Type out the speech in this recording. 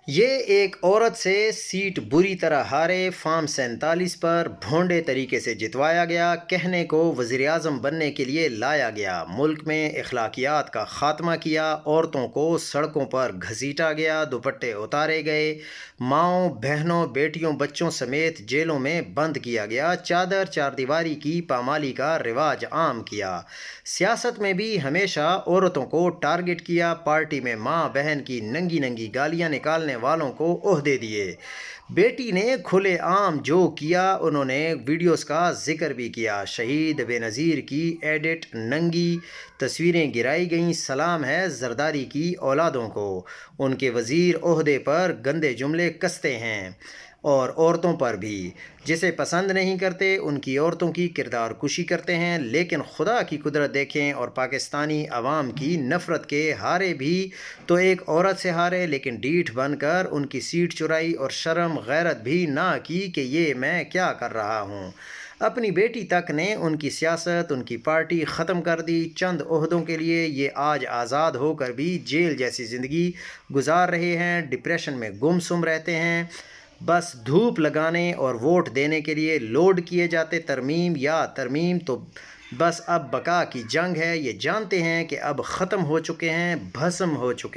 یہ ایک عورت سے سیٹ بری طرح ہارے فارم 47 پر بھونڈے طریقے سے جتوایا گیا، کہنے کو وزیراعظم بننے کے لیے لایا گیا، ملک میں اخلاقیات کا خاتمہ کیا، عورتوں کو سڑکوں پر گھسیٹا گیا، دوپٹے اتارے گئے، ماؤں بہنوں بیٹیوں بچوں سمیت جیلوں میں بند کیا گیا، چادر چاردیواری کی پامالی کا رواج عام کیا، سیاست میں بھی ہمیشہ عورتوں کو ٹارگٹ کیا، پارٹی میں ماں بہن کی ننگی ننگی گالیاں نکالنے والوں کو عہدے دیے، بیٹی نے کھلے عام جو کیا، انہوں نے ویڈیوز کا ذکر بھی کیا، شہید بے نظیر کی ایڈٹ ننگی تصویریں گرائی گئیں، سلام ہے زرداری کی اولادوں کو، ان کے وزیر عہدے پر گندے جملے کستے ہیں، اور عورتوں پر بھی، جسے پسند نہیں کرتے ان کی عورتوں کی کردار کشی کرتے ہیں، لیکن خدا کی قدرت دیکھیں اور پاکستانی عوام کی نفرت کے ہارے بھی تو ایک عورت سے ہارے، لیکن ڈیٹھ بن کر ان کی سیٹ چرائی اور شرم غیرت بھی نہ کی کہ یہ میں کیا کر رہا ہوں، اپنی بیٹی تک نے ان کی سیاست ان کی پارٹی ختم کر دی، چند عہدوں کے لیے یہ آج آزاد ہو کر بھی جیل جیسی زندگی گزار رہے ہیں، ڈپریشن میں گم سم رہتے ہیں، بس دھوپ لگانے اور ووٹ دینے کے لیے لوڈ کیے جاتے، ترمیم تو بس اب بقا کی جنگ ہے، یہ جانتے ہیں کہ اب ختم ہو چکے ہیں، بھسم ہو چکے